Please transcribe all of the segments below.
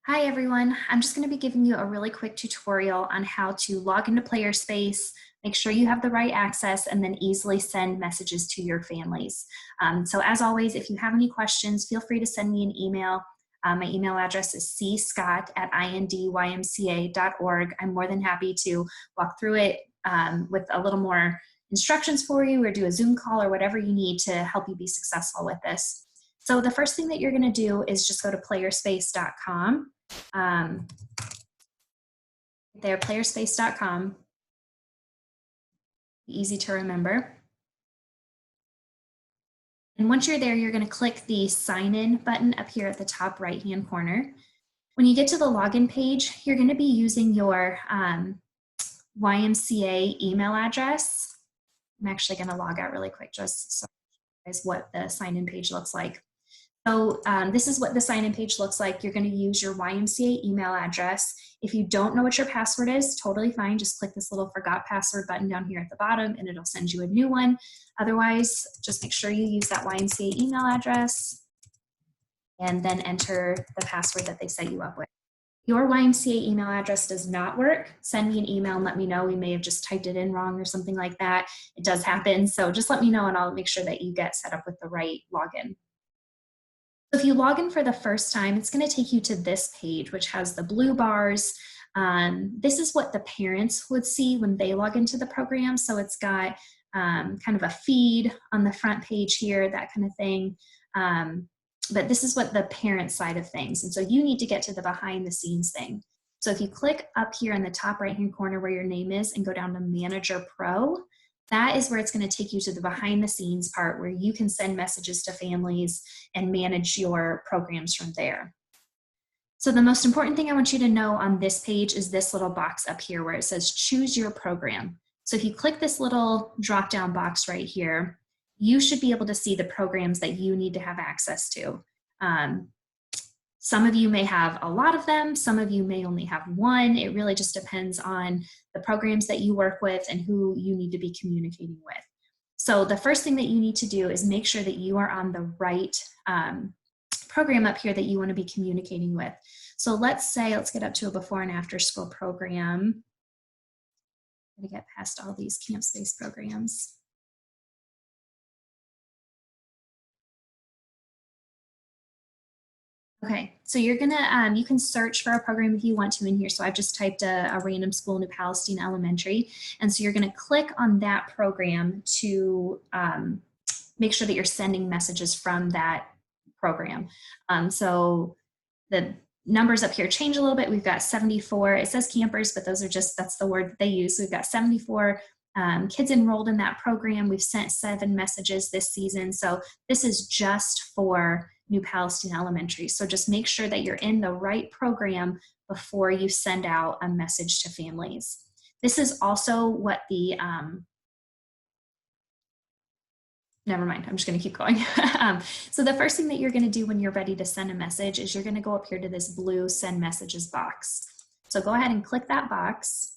Hi everyone, I'm just going to be giving you a really quick tutorial on how to log into PlayerSpace, make sure you have the right access, and then easily send messages to your families. So as always, if you have any questions, feel free to send me an email. My email address is cscott@indymca.org. I'm more than happy to walk through it with a little more instructions for you, or do a Zoom call or whatever you need to help you be successful with this. So the first thing that you're going to do is just go to playerspace.com. There, playerspace.com, easy to remember. And once you're there, you're going to click the sign in button up here at the top right hand corner. When you get to the login page, you're going to be using your YMCA email address. I'm actually going to log out really quick just so you guys what the sign in page looks like. So this is what the sign-in page looks like. You're going to use your YMCA email address. If you don't know what your password is, totally fine. Just click this little forgot password button down here at the bottom and it'll send you a new one. Otherwise, just make sure you use that YMCA email address and then enter the password that they set you up with. Your YMCA email address does not work, send me an email and let me know. We may have just typed it in wrong or something like that. It does happen. So just let me know and I'll make sure that you get set up with the right login. So if you log in for the first time, it's going to take you to this page, which has the blue bars. This is what the parents would see when they log into the program. So it's got kind of a feed on the front page here, that kind of thing. But this is what the parent side of things. And so you need to get to the behind the scenes thing. So if you click up here in the top right hand corner where your name is and go down to Manager Pro, that is where it's going to take you to the behind the scenes part where you can send messages to families and manage your programs from there. So the most important thing I want you to know on this page is this little box up here where it says choose your program. So if you click this little drop down box right here, you should be able to see the programs that you need to have access to. Some of you may have a lot of them, some of you may only have one. It really just depends on the programs that you work with and who you need to be communicating with. So the first thing that you need to do is make sure that you are on the right program up here that you want to be communicating with. So let's get up to a before and after school program. I'm going to get past all these camp space programs. Okay, so you're gonna, you can search for a program if you want to in here. So I've just typed a random school, New Palestine Elementary. And so you're gonna click on that program to make sure that you're sending messages from that program. So the numbers up here change a little bit. We've got 74, it says campers, but those are just, that's the word that they use. So we've got 74 kids enrolled in that program. We've sent 7 messages this season. So this is just for New Palestine Elementary. So just make sure that you're in the right program before you send out a message to families. This is also what the, never mind, I'm just gonna keep going. So the first thing that you're gonna do when you're ready to send a message is you're gonna go up here to this blue send messages box. So go ahead and click that box.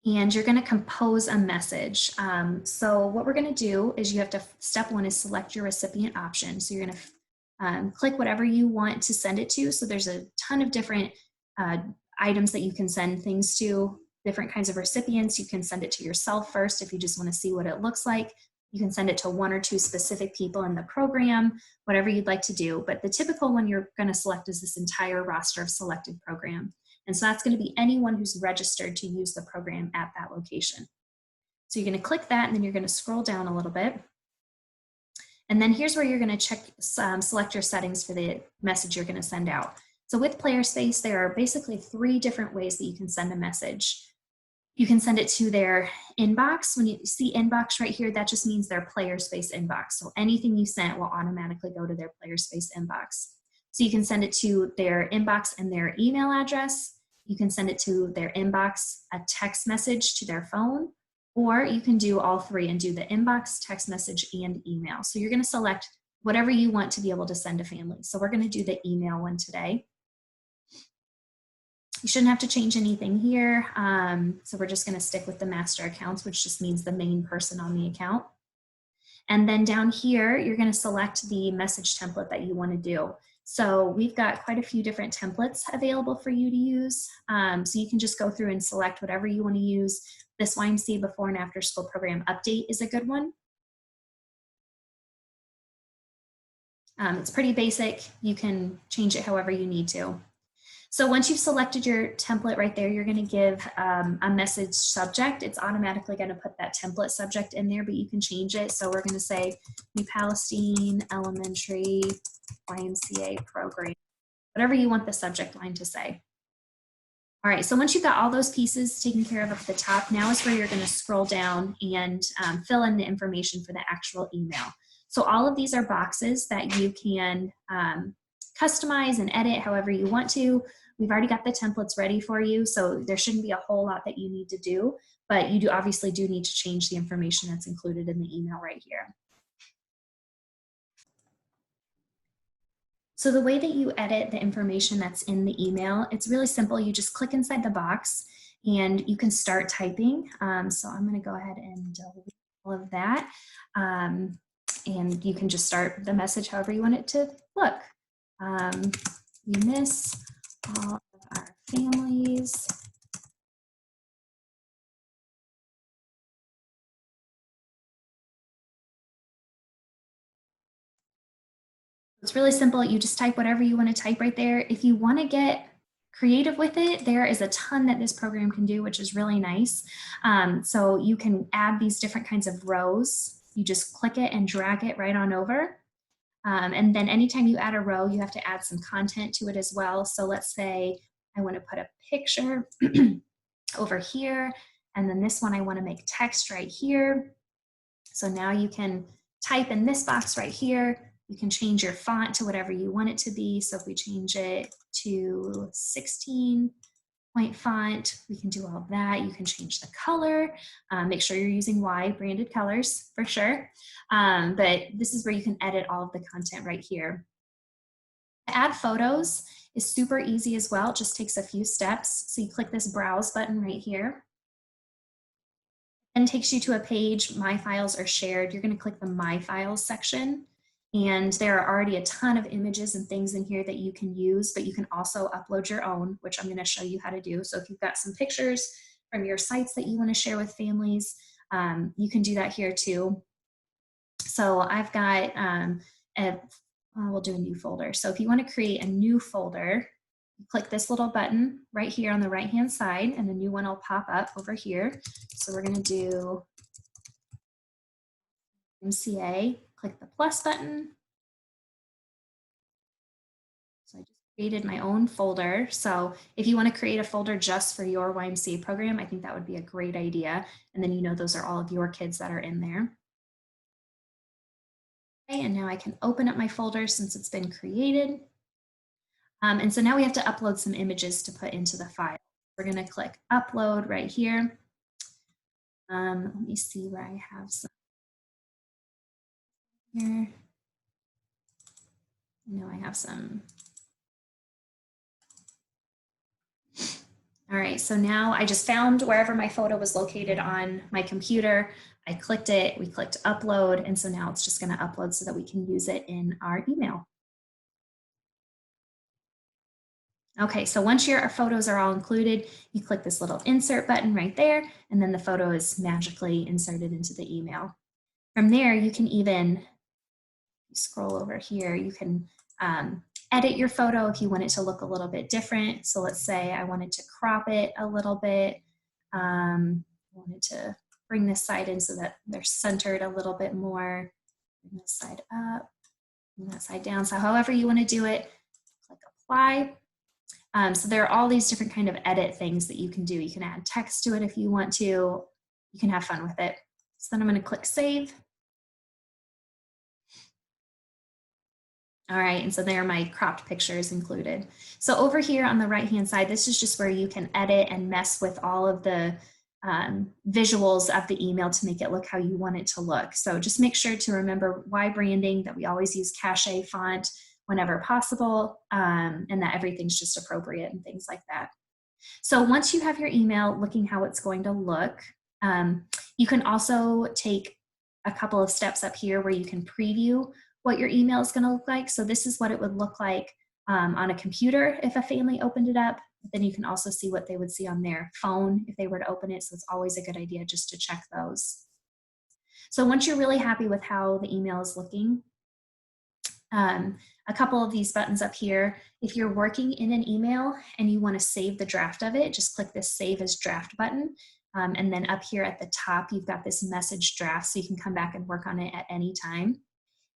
And you're going to compose a message. So what we're going to do is you have to, step 1 is select your recipient option. So you're going to click whatever you want to send it to. So there's a ton of different items that you can send things to, different kinds of recipients. You can send it to yourself first if you just want to see what it looks like. You can send it to 1 or 2 specific people in the program, whatever you'd like to do. But the typical one you're going to select is this entire roster of selected program. And so that's going to be anyone who's registered to use the program at that location. So you're going to click that and then you're going to scroll down a little bit. And then here's where you're going to select your settings for the message you're going to send out. So with PlayerSpace, there are basically 3 different ways that you can send a message. You can send it to their inbox. When you see inbox right here, that just means their PlayerSpace inbox. So anything you sent will automatically go to their PlayerSpace inbox. So you can send it to their inbox and their email address. You can send it to their inbox, a text message to their phone, or you can do all 3 and do the inbox, text message, and email. So you're going to select whatever you want to be able to send to families. So we're going to do the email one today. You shouldn't have to change anything here. So we're just going to stick with the master accounts, which just means the main person on the account. And then down here, you're going to select the message template that you want to do. So we've got quite a few different templates available for you to use. So you can just go through and select whatever you want to use. This YMCA before and after school program update is a good one. It's pretty basic. You can change it however you need to. So once you've selected your template right there, you're going to give a message subject. It's automatically going to put that template subject in there, but you can change it. So we're going to say New Palestine Elementary YMCA program, whatever you want the subject line to say. All right, so once you've got all those pieces taken care of up at the top, now is where you're going to scroll down and fill in the information for the actual email. So all of these are boxes that you can customize and edit however you want to. We've already got the templates ready for you, so there shouldn't be a whole lot that you need to do, but you obviously do need to change the information that's included in the email right here. So the way that you edit the information that's in the email, it's really simple. You just click inside the box and you can start typing. So I'm going to go ahead and delete all of that. And you can just start the message however you want it to look. We miss all of our families. It's really simple. You just type whatever you want to type right there. If you want to get creative with it, there is a ton that this program can do, which is really nice. So you can add these different kinds of rows. You just click it and drag it right on over. And then anytime you add a row, you have to add some content to it as well. So let's say I want to put a picture over here, and then this one I want to make text right here. So now you can type in this box right here. You can change your font to whatever you want it to be. So if we change it to 16-point font, we can do all of that. You can change the color. Make sure you're using Y branded colors for sure. But this is where you can edit all of the content right here. To add photos is super easy as well. It just takes a few steps. So you click this browse button right here. And takes you to a page, My Files are shared. You're going to click the My Files section. And there are already a ton of images and things in here that you can use, but you can also upload your own, which I'm going to show you how to do. So if you've got some pictures from your sites that you want to share with families, you can do that here too. So I've got, we'll do a new folder. So if you want to create a new folder, you click this little button right here on the right hand side and a new one will pop up over here. So we're going to do MCA, click the plus button. So I just created my own folder. So if you want to create a folder just for your YMCA program, I think that would be a great idea. And then you know those are all of your kids that are in there. Okay, and now I can open up my folder since it's been created. And so now we have to upload some images to put into the file. We're going to click upload right here. Let me see where I have some here. I know I have some. All right, so now I just found wherever my photo was located on my computer. I clicked it, we clicked upload, and so now it's just going to upload so that we can use it in our email. Okay, so once your photos are all included, you click this little insert button right there, and then the photo is magically inserted into the email. From there, you can even scroll over here, you can edit your photo if you want it to look a little bit different. So let's say I wanted to crop it a little bit. I wanted to bring this side in so that they're centered a little bit more. Bring this side up, bring that side down. So however you want to do it, click apply. So there are all these different kind of edit things that you can do. You can add text to it if you want to. You can have fun with it. So then I'm going to click save. All right, and so there are my cropped pictures included. So over here on the right-hand side, this is just where you can edit and mess with all of the visuals of the email to make it look how you want it to look. So just make sure to remember Y branding, that we always use cachet font whenever possible, and that everything's just appropriate and things like that. So once you have your email looking how it's going to look, you can also take a couple of steps up here where you can preview what your email is going to look like. So this is what it would look like on a computer if a family opened it up. Then you can also see what they would see on their phone if they were to open it. So it's always a good idea just to check those. So once you're really happy with how the email is looking, a couple of these buttons up here, if you're working in an email and you want to save the draft of it, just click this Save as Draft button. And then up here at the top, you've got this message draft, so you can come back and work on it at any time.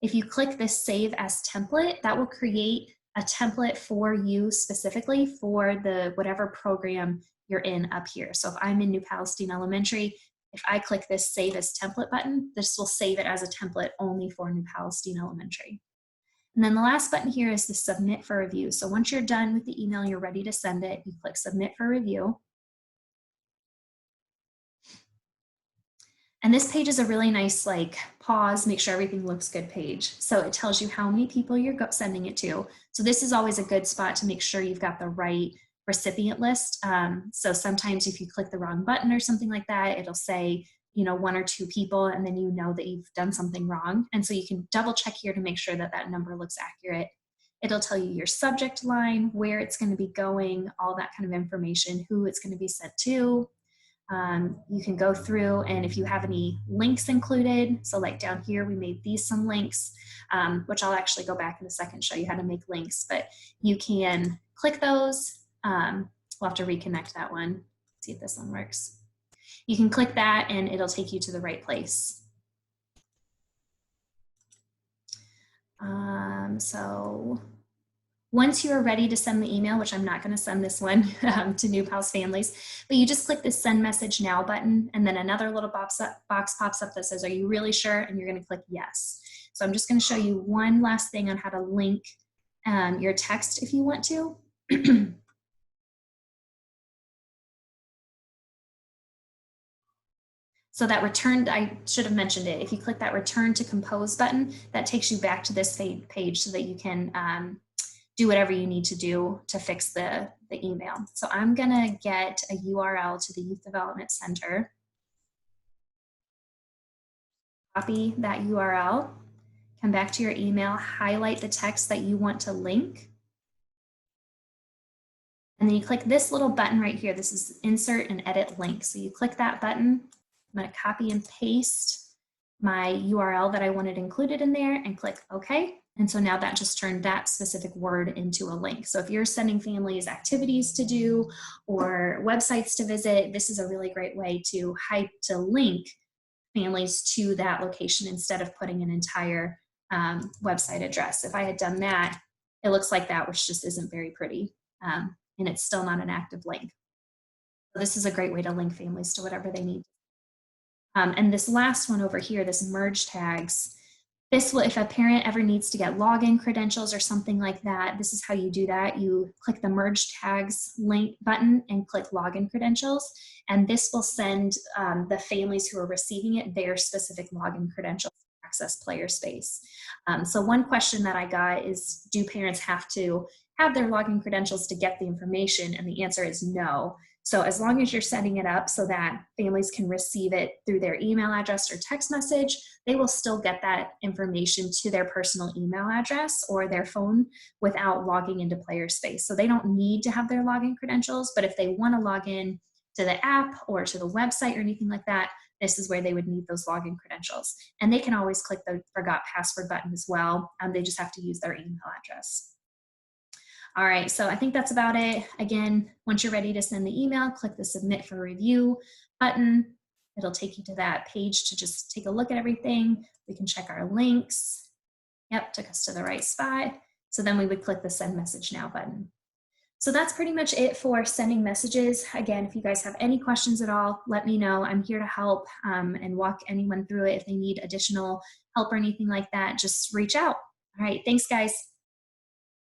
If you click this Save as Template, that will create a template for you specifically for the whatever program you're in up here. So if I'm in New Palestine Elementary, if I click this Save as Template button, this will save it as a template only for New Palestine Elementary. And then the last button here is the Submit for Review. So once you're done with the email, you're ready to send it, you click Submit for Review. And this page is a really nice, like, pause, make sure everything looks good page. So it tells you how many people you're sending it to. So this is always a good spot to make sure you've got the right recipient list. So sometimes if you click the wrong button or something like that, it'll say, you know, 1 or 2 people, and then you know that you've done something wrong. And so you can double check here to make sure that that number looks accurate. It'll tell you your subject line, where it's going to be going, all that kind of information, who it's going to be sent to. You can go through, and if you have any links included, so like down here we made these some links, which I'll actually go back in a second and show you how to make links, but you can click those. We'll have to reconnect that one, see if this one works. You can click that and it'll take you to the right place. So once you are ready to send the email, which I'm not going to send this one to New Pals families, but you just click this Send Message Now button, and then another little box pops up that says, are you really sure? And you're going to click Yes. So I'm just going to show you one last thing on how to link your text if you want to. So that return, I should have mentioned it. If you click that Return to Compose button, that takes you back to this page so that you can do whatever you need to do to fix the email. So I'm gonna get a URL to the Youth Development Center. Copy that URL, come back to your email, highlight the text that you want to link. And then you click this little button right here. This is Insert and Edit Link. So you click that button. I'm going to copy and paste my URL that I wanted included in there and click OK. And so now that just turned that specific word into a link. So if you're sending families activities to do or websites to visit, this is a really great way to link families to that location instead of putting an entire website address. If I had done that, it looks like that, which just isn't very pretty. And it's still not an active link. So this is a great way to link families to whatever they need. And this last one over here, this merge tags, this will, if a parent ever needs to get login credentials or something like that, this is how you do that. You click the merge tags link button and click login credentials. And this will send the families who are receiving it their specific login credentials to access PlayerSpace. So one question that I got is, do parents have to have their login credentials to get the information? And the answer is no. So as long as you're setting it up so that families can receive it through their email address or text message, they will still get that information to their personal email address or their phone without logging into PlayerSpace. So they don't need to have their login credentials, but if they want to log in to the app or to the website or anything like that, this is where they would need those login credentials. And they can always click the Forgot Password button as well. They just have to use their email address. All right, so I think that's about it. Again, once you're ready to send the email, click the Submit for Review button. It'll take you to that page to just take a look at everything. We can check our links. Yep, took us to the right spot. So then we would click the Send Message Now button. So that's pretty much it for sending messages. Again, if you guys have any questions at all, let me know. I'm here to help and walk anyone through it. If they need additional help or anything like that, just reach out. All right, thanks guys.